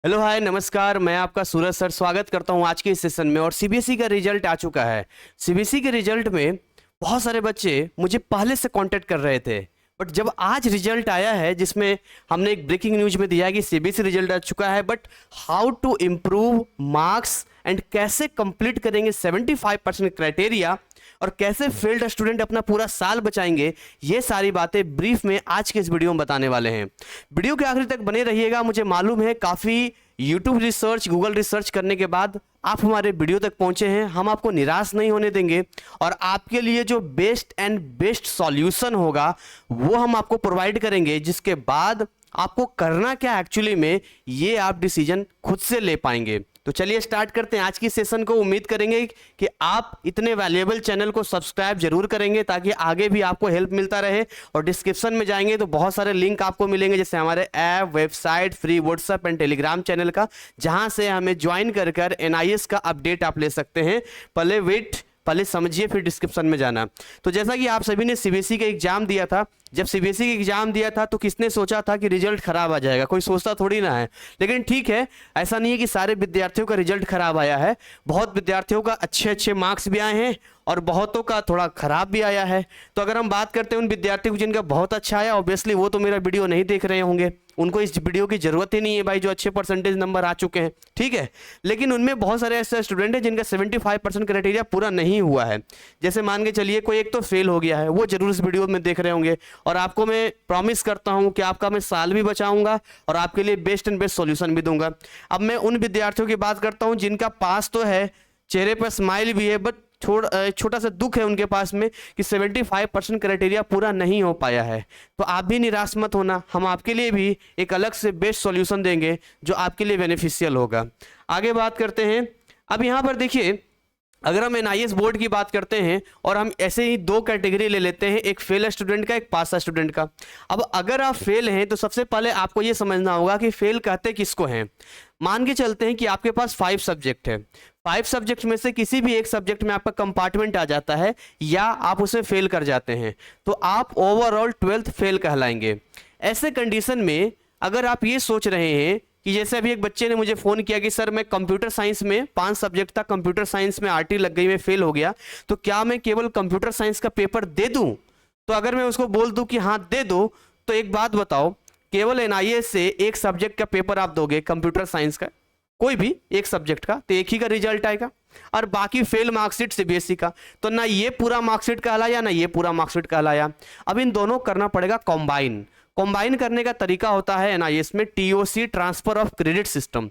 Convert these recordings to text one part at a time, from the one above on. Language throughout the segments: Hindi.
हेलो हाय नमस्कार, मैं आपका सूरज सर स्वागत करता हूं आज के इस सेशन में। और सीबीएसई का रिजल्ट आ चुका है। सीबीएसई के रिजल्ट में बहुत सारे बच्चे मुझे पहले से कांटेक्ट कर रहे थे, बट जब आज रिजल्ट आया है जिसमें हमने एक ब्रेकिंग न्यूज में दिया कि सीबीएसई रिजल्ट आ चुका है, but how to improve marks and कैसे कंप्लीट करेंगे 75% क्राइटेरिया और कैसे फेल्ड स्टूडेंट अपना पूरा साल बचाएंगे, ये सारी बातें ब्रीफ में आज के इस वीडियो में बताने वाले हैं। वीडियो के आखिर तक बने रहिएगा। मुझे मालूम है काफ़ी यूट्यूब रिसर्च, गूगल रिसर्च करने के बाद आप हमारे वीडियो तक पहुंचे हैं। हम आपको निराश नहीं होने देंगे और आपके लिए जो बेस्ट एंड बेस्ट सॉल्यूशन होगा वो हम आपको प्रोवाइड करेंगे, जिसके बाद आपको करना क्या एक्चुअली में ये आप डिसीजन खुद से ले पाएंगे। तो चलिए स्टार्ट करते हैं आज की सेशन को। उम्मीद करेंगे कि आप इतने वैल्यूएबल चैनल को सब्सक्राइब जरूर करेंगे ताकि आगे भी आपको हेल्प मिलता रहे। और डिस्क्रिप्शन में जाएंगे तो बहुत सारे लिंक आपको मिलेंगे, जैसे हमारे app, website, free WhatsApp and Telegram channel का, जहां से हमें ज्वाइन कर एनआईएस का अपडेट आप ले सकते हैं। पहले समझिए फिर डिस्क्रिप्शन में जाना। तो जैसा कि आप सभी ने सीबीएसई का एग्जाम दिया था, जब सीबीएसई का एग्जाम दिया था तो किसने सोचा था कि रिजल्ट खराब आ जाएगा? कोई सोचता थोड़ी ना है। लेकिन ठीक है, ऐसा नहीं है कि सारे विद्यार्थियों का रिजल्ट खराब आया है। बहुत विद्यार्थियों का अच्छे मार्क्स भी आए हैं और बहुतों का थोड़ा खराब भी आया है। तो अगर हम बात करते हैं उन विद्यार्थियों को जिनका बहुत अच्छा आया, ऑब्वियसली वो तो मेरा वीडियो नहीं देख रहे होंगे, उनको इस वीडियो की जरूरत ही नहीं है भाई, जो अच्छे परसेंटेज नंबर आ चुके हैं, ठीक है। लेकिन उनमें बहुत सारे ऐसे स्टूडेंट हैं जिनका 75% क्राइटेरिया पूरा नहीं हुआ है। जैसे मान के चलिए कोई एक तो फेल हो गया है, वो जरूर इस वीडियो में देख रहे होंगे। और आपको मैं प्रॉमिस करता हूं कि आपका मैं साल भी बचाऊंगा और आपके लिए बेस्ट एंड बेस्ट सॉल्यूशन भी दूंगा। अब मैं उन विद्यार्थियों की बात करता हूं जिनका पास तो है, चेहरे पर स्माइल भी है, बट छोटा सा दुख है उनके पास में कि 75% क्राइटेरिया पूरा नहीं हो पाया है। तो आप भी निराश मत होना, हम आपके लिए भी एक अलग से बेस्ट सॉल्यूशन देंगे जो आपके लिए बेनिफिशियल होगा। आगे बात करते हैं। अब यहाँ पर देखिए, अगर हम एनआईएस बोर्ड की बात करते हैं और हम ऐसे ही दो कैटेगरी ले लेते हैं, एक फेल स्टूडेंट का, एक पास स्टूडेंट का। अब अगर आप फेल हैं तो सबसे पहले आपको ये समझना होगा कि फेल कहते किसको हैं। मान के चलते हैं कि आपके पास 5 सब्जेक्ट है, 5 सब्जेक्ट में से किसी भी एक सब्जेक्ट में आपका कंपार्टमेंट आ जाता है या आप उसे फेल कर जाते हैं, तो आप ओवरऑल 12th फेल कहलाएंगे। ऐसे कंडीशन में अगर आप ये सोच रहे हैं कि जैसे अभी एक बच्चे ने मुझे फोन किया कि सर मैं कंप्यूटर साइंस में 5 सब्जेक्ट था, कंप्यूटर साइंस में आरटी लग गई, मैं फेल हो गया, तो क्या मैं केवल कंप्यूटर साइंस का पेपर दे दूं? तो अगर मैं उसको बोल दूं कि हाँ दे दो, तो एक बात बताओ, केवल एनआईएस से एक सब्जेक्ट का पेपर आप दोगे, कंप्यूटर साइंस का कोई भी एक सब्जेक्ट का, तो एक ही का रिजल्ट आएगा और बाकी फेल मार्कशीट सीबीएसई का, तो ना ये पूरा मार्कशीट कहलाया ना ये पूरा मार्कशीट कहलाया। अब इन दोनों करना पड़ेगा कॉम्बाइन। कॉम्बाइन करने का तरीका होता है एनआईएस में TOC, transfer of credit system.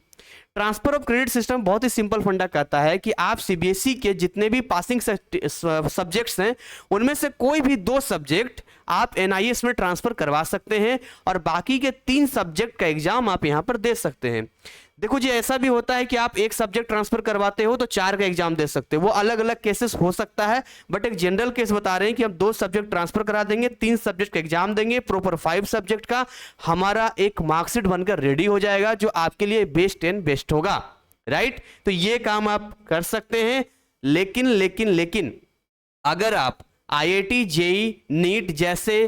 Transfer of credit system बहुत ही सिंपल फंडा कहता है कि आप सीबीएसई के जितने भी पासिंग सब्जेक्ट्स हैं उनमें से कोई भी 2 सब्जेक्ट आप एनआईएस में ट्रांसफर करवा सकते हैं और बाकी के 3 सब्जेक्ट का एग्जाम आप यहां पर दे सकते हैं। देखो जी, ऐसा भी होता है कि आप एक सब्जेक्ट ट्रांसफर करवाते हो तो 4 का एग्जाम दे सकते हो, वो अलग अलग केसेस हो सकता है, बट एक जनरल केस बता रहे हैं कि हम 2 सब्जेक्ट ट्रांसफर करा देंगे, 3 सब्जेक्ट का एग्जाम देंगे, प्रॉपर 5 सब्जेक्ट का हमारा एक मार्कशीट बनकर रेडी हो जाएगा जो आपके लिए बेस्ट एंड बेस्ट होगा, राइट। तो ये काम आप कर सकते हैं। लेकिन अगर आप आईआईटी, जेईई, नीट जैसे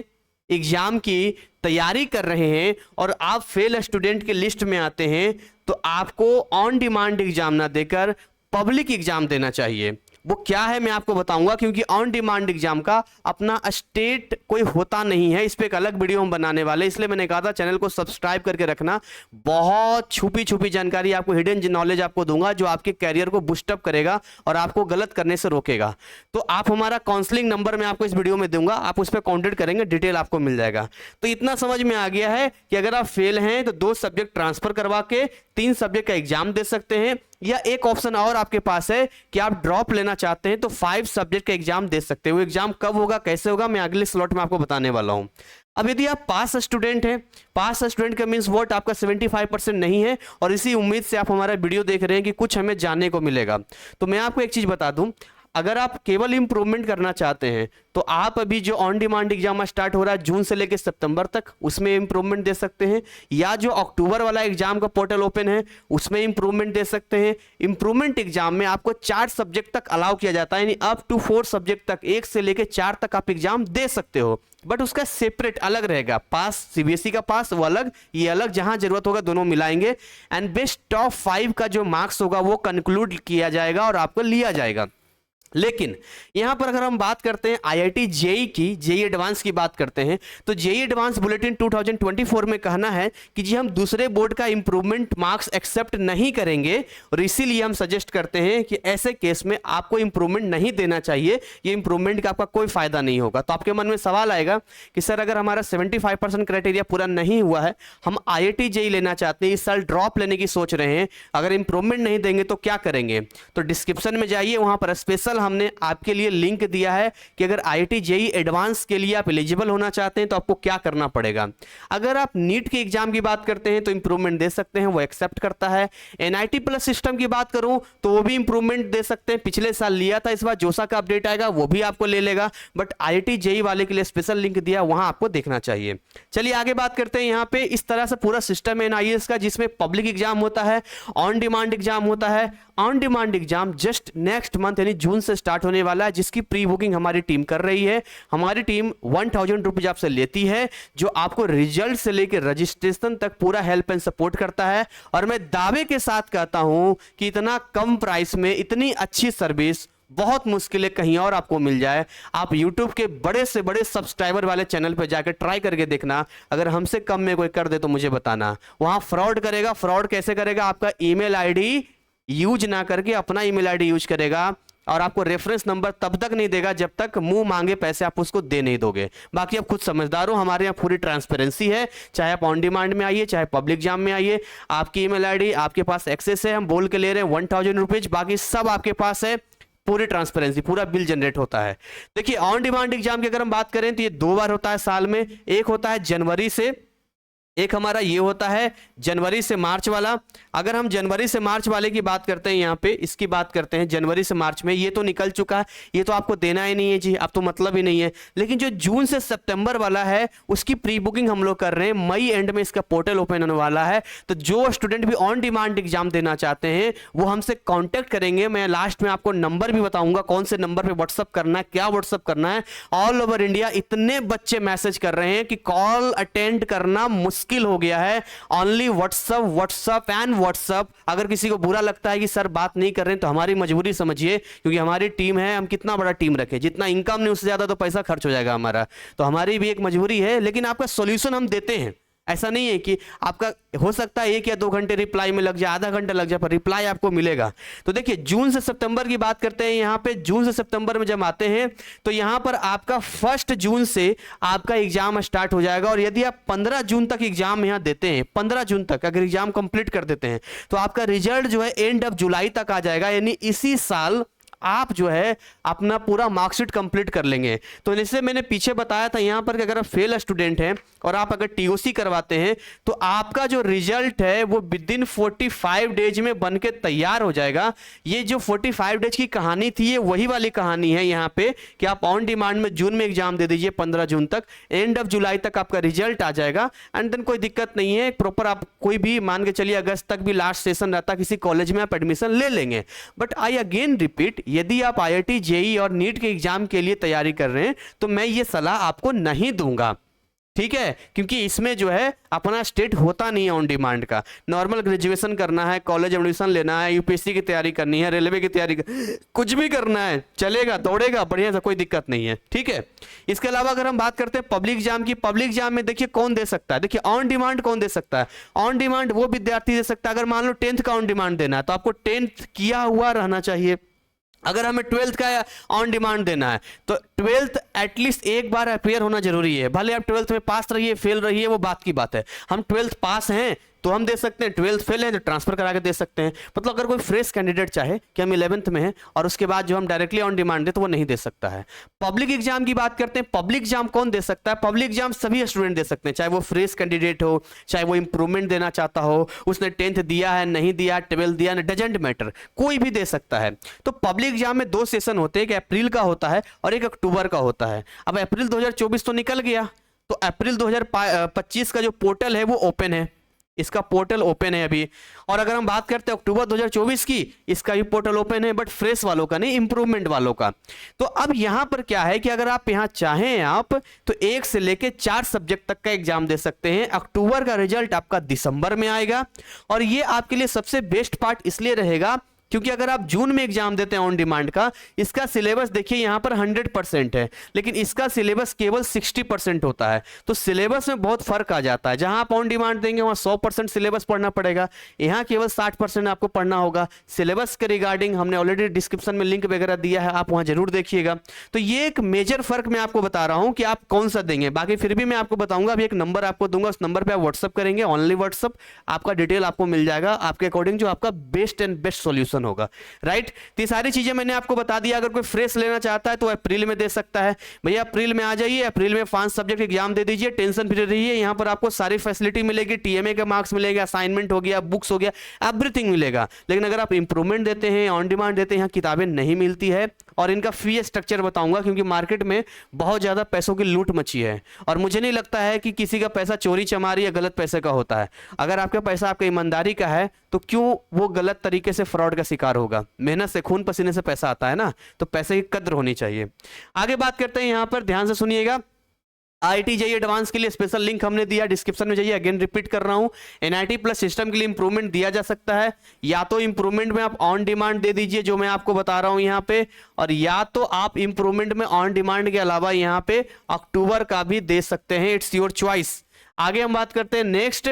एग्जाम की तैयारी कर रहे हैं और आप फेल स्टूडेंट के लिस्ट में आते हैं, तो आपको ऑन डिमांड एग्जाम ना देकर पब्लिक एग्जाम देना चाहिए। वो क्या है मैं आपको बताऊंगा, क्योंकि ऑन डिमांड एग्जाम का अपना स्टेट कोई होता नहीं है। इस पे एक अलग वीडियो हम बनाने वाले, इसलिए मैंने कहा था चैनल को सब्सक्राइब करके रखना। बहुत छुपी जानकारी आपको, हिडन नॉलेज आपको दूंगा जो आपके कैरियर को बूस्टअप करेगा और आपको गलत करने से रोकेगा। तो आप हमारा काउंसलिंग नंबर मैं आपको इस वीडियो में दूंगा, आप उस पर कॉन्टेक्ट करेंगे, डिटेल आपको मिल जाएगा। तो इतना समझ में आ गया है कि अगर आप फेल हैं तो 2 सब्जेक्ट ट्रांसफर करवा के 3 सब्जेक्ट का एग्जाम दे सकते हैं, या एक ऑप्शन और आपके पास है कि आप ड्रॉप लेना चाहते हैं तो 5 सब्जेक्ट का एग्जाम दे सकते हैं। वो एग्जाम कब होगा, कैसे होगा, मैं अगले स्लॉट में आपको बताने वाला हूं। अब यदि आप पास स्टूडेंट हैं, पास स्टूडेंट का मींस व्हाट, आपका 75% नहीं है और इसी उम्मीद से आप हमारा वीडियो देख रहे हैं कि कुछ हमें जानने को मिलेगा, तो मैं आपको एक चीज बता दूं, अगर आप केवल इंप्रूवमेंट करना चाहते हैं तो आप अभी जो ऑन डिमांड एग्जाम स्टार्ट हो रहा है जून से लेकर सितंबर तक, उसमें इंप्रूवमेंट दे सकते हैं, या जो अक्टूबर वाला एग्जाम का पोर्टल ओपन है उसमें इंप्रूवमेंट दे सकते हैं। इंप्रूवमेंट एग्जाम में आपको 4 सब्जेक्ट तक अलाउ किया जाता है, यानी अप टू 4 सब्जेक्ट तक, 1 से लेकर 4 तक आप एग्जाम दे सकते हो, बट उसका सेपरेट अलग रहेगा। पास सीबीएसई का पास वो अलग, ये अलग, जहां जरूरत होगा दोनों मिलाएंगे। एंड बेस्ट टॉप 5 का जो मार्क्स होगा वो कंक्लूड किया जाएगा और आपको लिया जाएगा। लेकिन यहां पर अगर हम बात करते हैं आईआईटी जेई की, जेई एडवांस की बात करते हैं, तो जेई एडवांस बुलेटिन 2024 में कहना है कि जी हम दूसरे बोर्ड का इंप्रूवमेंट मार्क्स एक्सेप्ट नहीं करेंगे, और इसीलिए हम सजेस्ट करते हैं कि ऐसे केस में आपको इंप्रूवमेंट नहीं देना चाहिए, ये इंप्रूवमेंट का आपका कोई फायदा नहीं होगा। तो आपके मन में सवाल आएगा कि सर अगर हमारा 75% क्राइटेरिया पूरा नहीं हुआ है, हम आईआईटी जेई लेना चाहते हैं, इस साल ड्रॉप लेने की सोच रहे हैं, अगर इंप्रूवमेंट नहीं देंगे तो क्या करेंगे? तो डिस्क्रिप्शन में जाइए, वहां पर स्पेशल हमने आपके लिए लिंक दिया है कि अगर आईआईटी जेई एडवांस के लिए आप एलिजिबल होना चाहते हैं तो आपको क्या करना पड़ेगा। अगर आप नीट के एग्जाम की बात करते हैं तो इंप्रूवमेंट दे सकते हैं, वो एक्सेप्ट करता है। एनआईटी प्लस सिस्टम की बात करूं तो वो भी इंप्रूवमेंट दे सकते हैं, पिछले साल लिया था, इस बार जोसा का अपडेट आएगा वो भी आपको ले लेगा, बट आईआईटी जेई वाले के लिए स्पेशल लिंक दिया, वहां आपको देखना चाहिए। चलिए आगे बात करते हैं। यहां पे इस तरह से पूरा सिस्टम है एनआईएस का, जिसमें पब्लिक एग्जाम होता है, ऑन डिमांड एग्जाम होता है। On demand exam just next month यानी जून से स्टार्ट होने वाला है, जिसकी प्री बुकिंग हमारी टीम कर रही है। हमारी टीम 1000 रुपीज आपसे लेती है, जो आपको रिजल्ट से लेकर रजिस्ट्रेशन तक पूरा हेल्प एंड सपोर्ट करता है। और मैं दावे के साथ कहता हूं कि इतना कम प्राइस में इतनी अच्छी सर्विस बहुत मुश्किल है कहीं और आपको मिल जाए। आप YouTube के बड़े से बड़े सब्सक्राइबर वाले चैनल पे जाकर ट्राई करके देखना, अगर हमसे कम में कोई कर दे तो मुझे बताना। वहां फ्रॉड करेगा। फ्रॉड कैसे करेगा? आपका ईमेल आईडी यूज ना करके अपना ईमेल आईडी यूज करेगा, और आपको रेफरेंस नंबर तब तक नहीं देगा जब तक मुंह मांगे पैसे आप उसको दे नहीं दोगे। बाकी आप खुद समझदार हो, हमारे यहाँ पूरी ट्रांसपेरेंसी है, चाहे आप ऑन डिमांड में आइए चाहे पब्लिक एग्जाम में आइए, आपकी ईमेल आईडी आपके पास एक्सेस है, हम बोल के ले रहे हैं 1000 रुपीज, बाकी सब आपके पास है, पूरी ट्रांसपेरेंसी, पूरा बिल जनरेट होता है। देखिए ऑन डिमांड एग्जाम की अगर हम बात करें तो ये 2 बार होता है साल में, एक होता है जनवरी से, एक हमारा ये होता है जनवरी से मार्च वाला। अगर हम जनवरी से मार्च वाले की बात करते हैं, यहाँ पे इसकी बात करते हैं जनवरी से मार्च में, ये तो निकल चुका है, ये तो आपको देना ही नहीं है जी, अब तो मतलब ही नहीं है। लेकिन जो जून से सितंबर वाला है उसकी प्री बुकिंग हम लोग कर रहे हैं, मई एंड में इसका पोर्टल ओपन होने वाला है। तो जो स्टूडेंट भी ऑन डिमांड एग्जाम देना चाहते हैं वो हमसे कॉन्टेक्ट करेंगे। मैं लास्ट में आपको नंबर भी बताऊंगा कौन से नंबर पर व्हाट्सअप करना है, क्या व्हाट्सअप करना है। ऑल ओवर इंडिया इतने बच्चे मैसेज कर रहे हैं कि कॉल अटेंड करना मुश्किल हो गया है। Only WhatsApp, WhatsApp and WhatsApp. अगर किसी को बुरा लगता है कि सर बात नहीं कर रहे हैं तो हमारी मजबूरी समझिए, क्योंकि हमारी टीम है, हम कितना बड़ा टीम रखें, जितना इनकम नहीं उससे ज्यादा तो पैसा खर्च हो जाएगा हमारा, तो हमारी भी एक मजबूरी है। लेकिन आपका सॉल्यूशन हम देते हैं, ऐसा नहीं है कि आपका हो सकता है 1 या 2 घंटे रिप्लाई में लग जाए, आधा घंटा लग जाए, पर रिप्लाई आपको मिलेगा। तो देखिए जून से सितंबर की बात करते हैं, यहाँ पे जून से सितंबर में जब आते हैं तो यहाँ पर आपका 1 जून से आपका एग्जाम स्टार्ट हो जाएगा। और यदि आप 15 जून तक एग्जाम यहाँ देते हैं, 15 जून तक अगर एग्जाम कंप्लीट कर देते हैं तो आपका रिजल्ट जो है एंड ऑफ जुलाई तक आ जाएगा, यानी इसी साल आप जो है अपना पूरा मार्कशीट कंप्लीट कर लेंगे। तो जैसे मैंने पीछे बताया था यहाँ पर कि अगर आप फेल स्टूडेंट हैं और आप अगर टीओसी करवाते हैं तो आपका जो रिजल्ट है वो विद इन 45 डेज में बन के तैयार हो जाएगा। ये जो 45 डेज की कहानी थी ये वही वाली कहानी है यहाँ पे कि आप ऑन डिमांड में जून में एग्जाम दे दीजिए 15 जून तक, एंड ऑफ जुलाई तक आपका रिजल्ट आ जाएगा। एंड देन कोई दिक्कत नहीं है, प्रॉपर आप कोई भी मान के चलिए अगस्त तक भी लास्ट सेशन रहता किसी कॉलेज में आप एडमिशन ले लेंगे। बट आई अगेन रिपीट, यदि आप आईआईटी जेई और नीट के एग्जाम के लिए तैयारी कर रहे हैं तो मैं ये सलाह आपको नहीं दूंगा, ठीक है, क्योंकि इसमें जो है अपना स्टेट होता नहीं है ऑन डिमांड का। नॉर्मल ग्रेजुएशन करना है, कॉलेज एडमिशन लेना है, यूपीएससी की तैयारी करनी है, रेलवे की तैयारी कुछ भी करना है, चलेगा, दौड़ेगा बढ़िया से, कोई दिक्कत नहीं है, ठीक है। इसके अलावा अगर हम बात करते हैं पब्लिक एग्जाम की, पब्लिक एग्जाम में देखिए कौन दे सकता है, देखिए ऑन डिमांड कौन दे सकता है, ऑन डिमांड वो विद्यार्थी दे सकता है अगर मान लो 10th का ऑन डिमांड देना है तो आपको 10th किया हुआ रहना चाहिए। अगर हमें 12th का ऑन डिमांड देना है तो ट्वेल्थ एटलीस्ट एक बार अपियर होना जरूरी है। भले आप ट्वेल्थ में पास रहिए फेल रहिए वो बात की बात है, हम ट्वेल्थ पास हैं तो हम दे सकते हैं, ट्वेल्थ फेल है तो ट्रांसफर करा के दे सकते हैं। मतलब अगर कोई फ्रेश कैंडिडेट चाहे कि हम 11th में हैं और उसके बाद जो हम डायरेक्टली ऑन डिमांड दे तो वो नहीं दे सकता है। पब्लिक एग्जाम की बात करते हैं, पब्लिक एग्जाम कौन दे सकता है? पब्लिक एग्जाम सभी स्टूडेंट दे सकते हैं, चाहे वो फ्रेश कैंडिडेट हो, चाहे वो इंप्रूवमेंट देना चाहता हो, उसने 10th दिया है नहीं दिया, 12th दिया है, डजेंट मैटर, कोई भी दे सकता है। तो पब्लिक एग्जाम में 2 सेशन होते हैं, एक अप्रैल का होता है और एक अक्टूबर का होता है। अब अप्रैल 2024 तो निकल गया, तो अप्रैल 2025 का जो पोर्टल है वो ओपन है, इसका पोर्टल ओपन है अभी। और अगर हम बात करते हैं अक्टूबर 2024 की, इसका भी पोर्टल ओपन है, बट फ्रेश वालों का नहीं, इंप्रूवमेंट वालों का। तो अब यहां पर क्या है कि अगर आप यहां चाहें आप तो 1 से लेके 4 सब्जेक्ट तक का एग्जाम दे सकते हैं। अक्टूबर का रिजल्ट आपका दिसंबर में आएगा और ये आपके लिए सबसे बेस्ट पार्ट इसलिए रहेगा क्योंकि अगर आप जून में एग्जाम देते हैं ऑन डिमांड का, इसका सिलेबस देखिए यहां पर 100% है, लेकिन इसका सिलेबस केवल 60% होता है। तो सिलेबस में बहुत फर्क आ जाता है। जहां आप ऑन डिमांड देंगे वहां 100% सिलेबस पढ़ना पड़ेगा, यहां केवल 60% आपको पढ़ना होगा। सिलेबस के रिगार्डिंग हमने ऑलरेडी डिस्क्रिप्शन में लिंक वगैरह दिया है, आप वहां जरूर देखिएगा। तो ये एक मेजर फर्क मैं आपको बता रहा हूं कि आप कौन सा देंगे। बाकी फिर भी मैं आपको बताऊंगा, अभी एक नंबर आपको दूंगा, उस नंबर पर आप व्हाट्सअप करेंगे, ऑनली व्हाट्सअप, आपका डिटेल आपको मिल जाएगा, आपके अकॉर्डिंग जो आपका बेस्ट एंड बेस्ट सोल्यूशन होगा, राइट। तो ये सारी चीजें मैंने आपको बता दिया। अगर कोई फ्रेश लेना चाहता है तो अप्रैल में दे सकता है। भैया अप्रैल में आ जाइए, अप्रैल में 5 सब्जेक्ट एग्जाम दे दीजिए, टेंशन फ्री रहिए। यहां पर आपको सारी फैसिलिटी मिलेगी, टीएमए के मार्क्स मिलेगा, असाइनमेंट हो गया, बुक्स हो गया, एवरीथिंग मिलेगा। लेकिन अगर आप इंप्रूवमेंट देते हैं, ऑन डिमांड देते हैं, यहाँ किताबें नहीं मिलती है। और इनका फी स्ट्रक्चर बताऊंगा क्योंकि मार्केट में बहुत ज्यादा पैसों की लूट मची है और मुझे नहीं लगता है कि किसी का पैसा चोरी चमारी या गलत पैसे का होता है। अगर आपका पैसा आपका ईमानदारी का है तो क्यों वो गलत तरीके से फ्रॉड का शिकार होगा? मेहनत से, खून पसीने से पैसा आता है ना, तो पैसे की कद्र होनी चाहिए। आगे बात करते हैं, यहां पर ध्यान से सुनिएगा। IIT JEE एडवांस के लिए स्पेशल लिंक हमने दिया, डिस्क्रिप्शन में जाइए, अगेन रिपीट कर रहा हूं। NIT प्लस सिस्टम के लिए इंप्रूवमेंट दिया जा सकता है, या तो इंप्रूवमेंट में आप ऑन डिमांड दे दीजिए जो मैं आपको बता रहा हूं यहां पे, और या तो आप इंप्रूवमेंट में ऑन डिमांड के अलावा यहां पे अक्टूबर का भी दे सकते हैं, इट्स योर चॉइस। आगे हम बात करते हैं नेक्स्ट,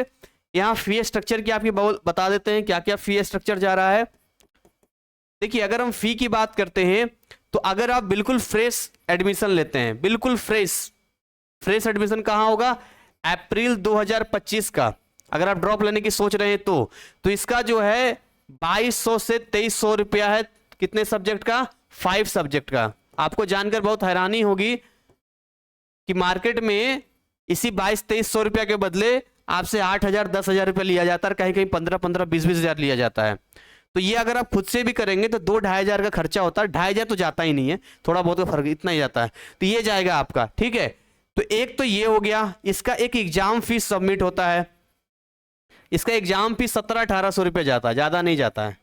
यहां फी स्ट्रक्चर की आपकी बता देते हैं क्या क्या फी स्ट्रक्चर जा रहा है। देखिए अगर हम फी की बात करते हैं तो अगर आप बिल्कुल फ्रेश एडमिशन लेते हैं, बिल्कुल फ्रेश एडमिशन कहां होगा? अप्रैल 2025 का। अगर आप ड्रॉप लेने की सोच रहे हैं तो इसका जो है 2200 से 2300 रुपया है। कितने सब्जेक्ट का? 5 सब्जेक्ट का। आपको जानकर बहुत हैरानी होगी कि मार्केट में इसी 2200-2300 रुपया के बदले आपसे 8000 10,000 रुपया लिया जाता है, कहीं कहीं 15-15 20-20 हजार लिया जाता है। तो ये अगर आप खुद से भी करेंगे तो 2-2.5 हजार का खर्चा होता है। 2.5 हजार तो जाता ही नहीं है, थोड़ा बहुत का फर्क इतना ही जाता है। तो ये जाएगा आपका, ठीक है। तो एक तो ये हो गया, इसका एक एग्जाम फीस सबमिट होता है, इसका एग्जाम फीस 1700-1800 रुपये जाता है, ज्यादा नहीं जाता है,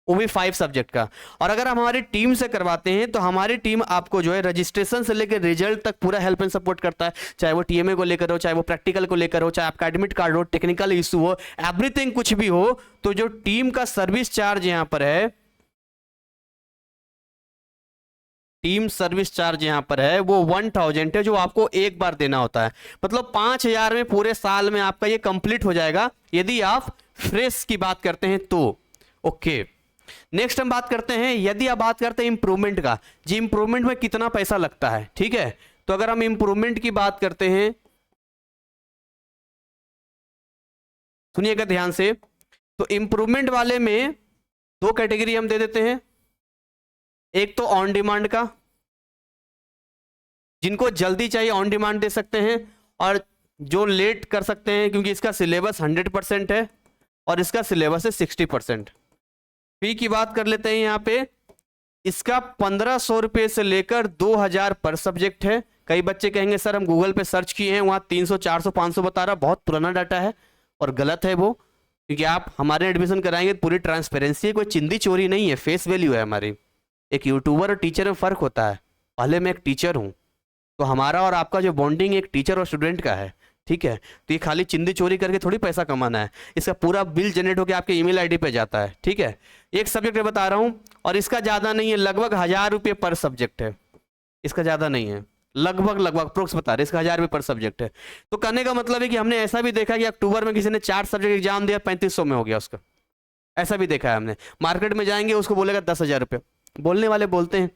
वो भी 5 सब्जेक्ट का। और अगर हम हमारी टीम से करवाते हैं तो हमारी टीम आपको जो है रजिस्ट्रेशन से लेकर रिजल्ट तक पूरा हेल्प एंड सपोर्ट करता है, चाहे वो टीएमए को लेकर हो, चाहे वो प्रैक्टिकल को लेकर हो, चाहे आपका एडमिट कार्ड हो, टेक्निकल इशू हो, एवरीथिंग कुछ भी हो। तो जो टीम का सर्विस चार्ज यहां पर है, टीम सर्विस चार्ज यहां पर है वो 1000 है, जो आपको एक बार देना होता है। मतलब 5000 में पूरे साल में आपका ये कंप्लीट हो जाएगा यदि आप फ्रेश की बात करते हैं तो। ओके, नेक्स्ट हम बात करते हैं, यदि आप बात करते हैं इंप्रूवमेंट का, जी इंप्रूवमेंट में कितना पैसा लगता है, ठीक है। तो अगर हम इंप्रूवमेंट की बात करते हैं, सुनिएगा ध्यान से, तो इंप्रूवमेंट वाले में 2 कैटेगरी हम दे देते हैं। एक तो ऑन डिमांड का, जिनको जल्दी चाहिए ऑन डिमांड दे सकते हैं, और जो लेट कर सकते हैं क्योंकि इसका सिलेबस 100% है और इसका सिलेबस है 60%। फी की बात कर लेते हैं यहाँ पे, इसका 1500 रुपये से लेकर 2000 पर सब्जेक्ट है। कई बच्चे कहेंगे सर हम गूगल पे सर्च किए हैं वहां 300 400 500 बता रहा, बहुत पुराना डाटा है और गलत है वो, क्योंकि आप हमारे एडमिशन कराएंगे पूरी ट्रांसपेरेंसी है, कोई चिंदी चोरी नहीं है, फेस वैल्यू है हमारी। एक यूट्यूबर और टीचर में फर्क होता है। पहले मैं एक टीचर हूं तो हमारा और आपका जो बॉन्डिंग एक टीचर और स्टूडेंट का है, ठीक है। तो ये खाली चिंदी चोरी करके थोड़ी पैसा कमाना है, इसका पूरा बिल जनरेट होकर आपके ईमेल आईडी पे जाता है, ठीक है। एक सब्जेक्ट में बता रहा हूं और इसका ज्यादा नहीं है, लगभग 1000 रुपये पर सब्जेक्ट है, इसका ज्यादा नहीं है, लगभग अप्रोक्स बता रहे, इसका 1000 रुपये पर सब्जेक्ट है। तो कहने का मतलब है कि हमने ऐसा भी देखा कि अक्टूबर में किसी ने 4 सब्जेक्ट एग्जाम दिया, 3500 में हो गया उसका, ऐसा भी देखा है हमने। मार्केट में जाएंगे उसको बोलेगा 10,000 रुपये, बोलने वाले बोलते हैं,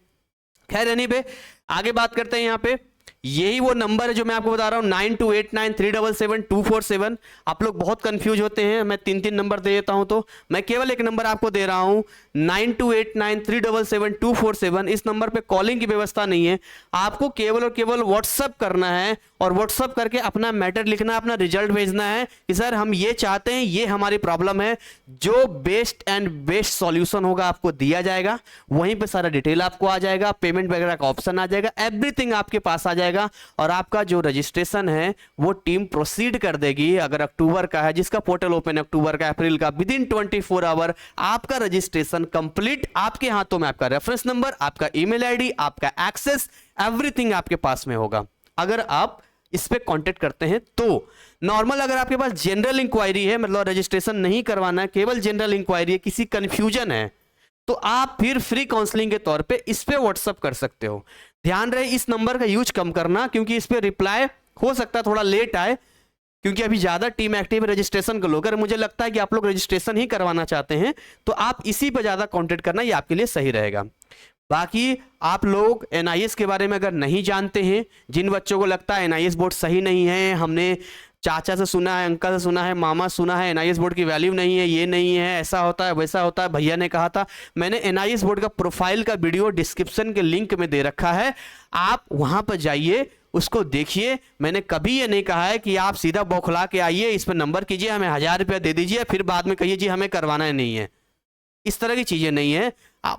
खैर एनीवे आगे बात करते हैं। यहाँ पे यही वो नंबर है जो मैं आपको बता रहा हूँ 9289377247। आप लोग बहुत कंफ्यूज होते हैं, मैं 3 नंबर दे देता हूं, तो मैं केवल एक नंबर आपको दे रहा हूं 9289377247। इस नंबर पे कॉलिंग की व्यवस्था नहीं है, आपको केवल और केवल व्हाट्सअप करना है और व्हाट्सअप करके अपना मैटर लिखना है, अपना रिजल्ट भेजना है कि सर हम ये चाहते हैं, ये हमारी प्रॉब्लम है। जो बेस्ट एंड बेस्ट सॉल्यूशन होगा आपको दिया जाएगा, वहीं पे सारा डिटेल आपको आ जाएगा, पेमेंट वगैरह का ऑप्शन आ जाएगा, एवरीथिंग आपके पास आ जाएगा और आपका जो रजिस्ट्रेशन है वो टीम प्रोसीड कर देगी। अगर अक्टूबर का है, जिसका पोर्टल ओपन अक्टूबर का, अप्रैल का, विद इन 24 आवर आपका रजिस्ट्रेशन कंप्लीट, आपके हाथों में आपका रेफरेंस नंबर, आपका ईमेल आईडी, आपका एक्सेस, एवरीथिंग आपके पास में होगा अगर आप इस पे कांटेक्ट करते हैं। तो नॉर्मल अगर आपके पास जनरल इंक्वायरी है, मतलब रजिस्ट्रेशन नहीं करवाना है, केवल जनरल इंक्वायरी है, किसी कंफ्यूजन है, तो आप फिर फ्री काउंसलिंग के तौर पे इस पे व्हाट्सअप कर सकते हो। ध्यान रहे इस नंबर का यूज कम करना, क्योंकि इस पे रिप्लाई हो सकता है थोड़ा लेट आए, क्योंकि अभी ज्यादा टीम एक्टिव है रजिस्ट्रेशन को लेकर। मुझे लगता है कि आप लोग रजिस्ट्रेशन ही करवाना चाहते हैं, तो आप इसी पे ज्यादा कांटेक्ट करना, ये आपके लिए सही रहेगा। बाकी आप लोग एनआईएस के बारे में अगर नहीं जानते हैं, जिन बच्चों को लगता है एनआईएस बोर्ड सही नहीं है, हमने चाचा से सुना है, अंकल से सुना है, मामा सुना है, एनआईएस बोर्ड की वैल्यू नहीं है, ये नहीं है, ऐसा होता है, वैसा होता है, भैया ने कहा था, मैंने एनआईएस बोर्ड का प्रोफाइल का वीडियो डिस्क्रिप्शन के लिंक में दे रखा है, आप वहां पर जाइए, उसको देखिए। मैंने कभी ये नहीं कहा है कि आप सीधा बौखला के आइए, इस पर नंबर कीजिए, हमें 1000 रुपया दे दीजिए, फिर बाद में कहिए जी हमें करवाना नहीं है। इस तरह की चीजें नहीं है।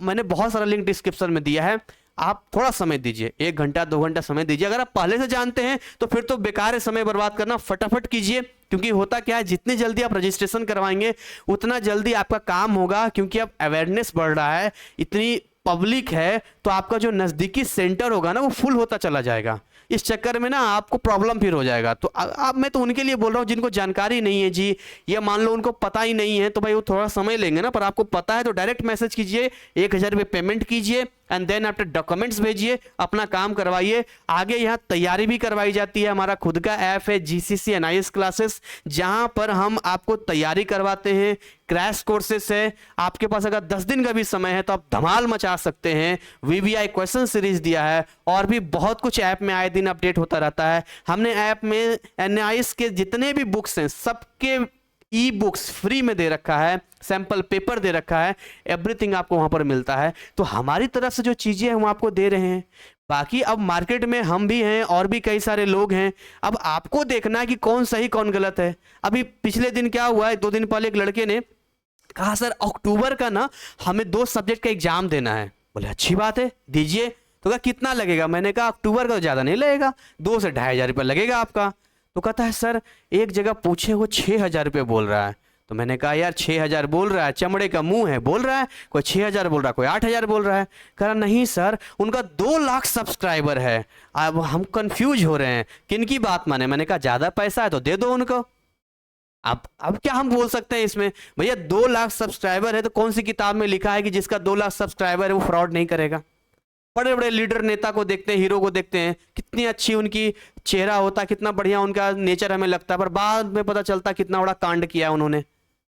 मैंने बहुत सारा लिंक डिस्क्रिप्शन में दिया है, आप थोड़ा समय दीजिए, 1 घंटा 2 घंटा समय दीजिए। अगर आप पहले से जानते हैं तो फिर तो बेकार है समय बर्बाद करना, फटाफट कीजिए। क्योंकि होता क्या है, जितनी जल्दी आप रजिस्ट्रेशन करवाएंगे उतना जल्दी आपका काम होगा, क्योंकि अब अवेयरनेस बढ़ रहा है, इतनी पब्लिक है, तो आपका जो नजदीकी सेंटर होगा ना वो फुल होता चला जाएगा। इस चक्कर में ना आपको प्रॉब्लम फिर हो जाएगा। तो अब मैं तो उनके लिए बोल रहा हूँ जिनको जानकारी नहीं है जी, या मान लो उनको पता ही नहीं है, तो भाई वो थोड़ा समय लेंगे ना, पर आपको पता है तो डायरेक्ट मैसेज कीजिए, 1000 रुपये पेमेंट कीजिए एंड देन आफ्टर डॉक्यूमेंट्स भेजिए, अपना काम करवाइए। आगे यहाँ तैयारी भी करवाई जाती है, हमारा खुद का ऐप है जीसीसी एनआईएस क्लासेस, जहां पर हम आपको तैयारी करवाते हैं, क्रैश कोर्सेस है। आपके पास अगर 10 दिन का भी समय है तो आप धमाल मचा सकते हैं। वीवीआई क्वेश्चन सीरीज दिया है और भी बहुत कुछ ऐप में आए दिन अपडेट होता रहता है। हमने ऐप में एनआईएस के जितने भी बुक्स हैं सबके ई बुक्स फ्री में दे रखा है, सैंपल पेपर दे रखा है, एवरीथिंग आपको वहां पर मिलता है। तो हमारी तरफ से जो चीजें हैं वो आपको दे रहे हैं। बाकी अब मार्केट में हम भी हैं और भी कई सारे लोग हैं, अब आपको देखना है कि कौन सही कौन गलत है। अभी पिछले दिन क्या हुआ है, 2 दिन पहले एक लड़के ने कहा सर अक्टूबर का ना हमें 2 सब्जेक्ट का एग्जाम देना है। बोले अच्छी बात है दीजिए। तो कहा कितना लगेगा, मैंने कहा अक्टूबर का तो ज्यादा नहीं लगेगा, 2 से 2500 रुपये लगेगा आपका। तो कहता है सर एक जगह पूछे वो 6000 रुपये बोल रहा है। तो मैंने कहा यार 6000 बोल रहा है, चमड़े का मुंह है, बोल रहा है, कोई 6000 बोल रहा है, कोई 8000 बोल रहा है। कह रहा नहीं सर उनका 2 लाख सब्सक्राइबर है, अब हम कंफ्यूज हो रहे हैं किनकी बात माने। मैंने कहा ज्यादा पैसा है तो दे दो उनको। अब क्या हम बोल सकते हैं इसमें, भैया 2 लाख सब्सक्राइबर है तो कौन सी किताब में लिखा है कि जिसका 2 लाख सब्सक्राइबर है वो फ्रॉड नहीं करेगा। बड़े बड़े लीडर नेता को देखते हैं, हीरो को देखते हैं, कितनी अच्छी उनकी चेहरा होता है, कितना बढ़िया उनका नेचर हमें लगता है, पर बाद में पता चलता कितना बड़ा कांड किया उन्होंने।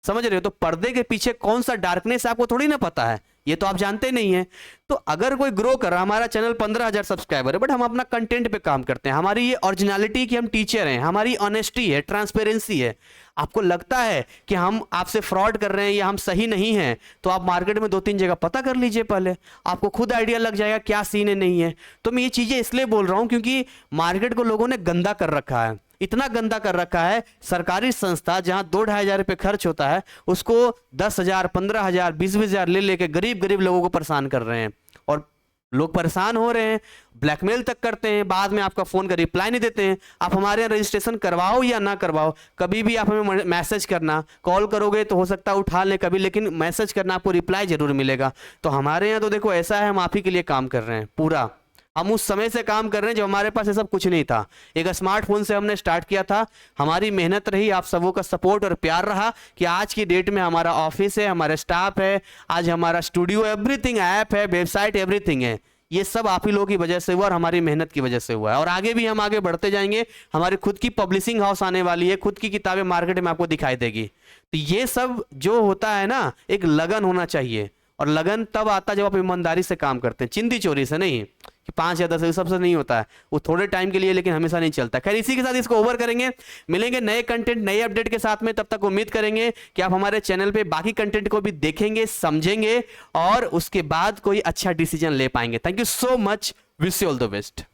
समझ रहे हो, तो पर्दे के पीछे कौन सा डार्कनेस आपको थोड़ी ना पता है, ये तो आप जानते नहीं है। तो अगर कोई ग्रो कर रहा, हमारा चैनल 15,000 सब्सक्राइबर है, बट हम अपना कंटेंट पे काम करते हैं, हमारी ये ओरिजिनलिटी की हम टीचर हैं, हमारी ऑनेस्टी है, ट्रांसपेरेंसी है। आपको लगता है कि हम आपसे फ्रॉड कर रहे हैं या हम सही नहीं हैं, तो आप मार्केट में 2-3 जगह पता कर लीजिए, पहले आपको खुद आइडिया लग जाएगा क्या सीन है नहीं है। तो मैं ये चीजें इसलिए बोल रहा हूं क्योंकि मार्केट को लोगों ने गंदा कर रखा है, इतना गंदा कर रखा है। सरकारी संस्था जहां 2-2.5 हजार रुपये खर्च होता है उसको 10,000, 15,000, 20-20 हजार ले लेके गरीब गरीब लोगों को परेशान कर रहे हैं, और लोग परेशान हो रहे हैं, ब्लैकमेल तक करते हैं, बाद में आपका फोन का रिप्लाई नहीं देते हैं। आप हमारे यहाँ रजिस्ट्रेशन करवाओ या ना करवाओ, कभी भी आप हमें मैसेज करना, कॉल करोगे तो हो सकता है उठा लें कभी, लेकिन मैसेज करना, आपको रिप्लाई जरूर मिलेगा। तो हमारे यहाँ तो देखो ऐसा है, हम आप ही के लिए काम कर रहे हैं पूरा। हम उस समय से काम कर रहे हैं जब हमारे पास ये सब कुछ नहीं था, एक स्मार्टफोन से हमने स्टार्ट किया था। हमारी मेहनत रही, आप सबों का सपोर्ट और प्यार रहा कि आज की डेट में हमारा ऑफिस है, हमारा स्टाफ है, आज हमारा स्टूडियो, एवरीथिंग, ऐप है, वेबसाइट, एवरीथिंग है। ये सब आप ही लोगों की वजह से हुआ और हमारी मेहनत की वजह से हुआ है, और आगे भी हम आगे बढ़ते जाएंगे। हमारी खुद की पब्लिशिंग हाउस आने वाली है, खुद की किताबें मार्केट में आपको दिखाई देगी। तो ये सब जो होता है ना, एक लगन होना चाहिए, और लगन तब आता जब आप ईमानदारी से काम करते हैं, चिंदी चोरी से नहीं। कि 5 या 10 सबसे नहीं होता है, वो थोड़े टाइम के लिए, लेकिन हमेशा नहीं चलता। खैर इसी के साथ इसको ओवर करेंगे, मिलेंगे नए कंटेंट नए अपडेट के साथ में। तब तक उम्मीद करेंगे कि आप हमारे चैनल पे बाकी कंटेंट को भी देखेंगे, समझेंगे और उसके बाद कोई अच्छा डिसीजन ले पाएंगे। Thank you so much, wish you all the best.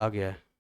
आ गया है।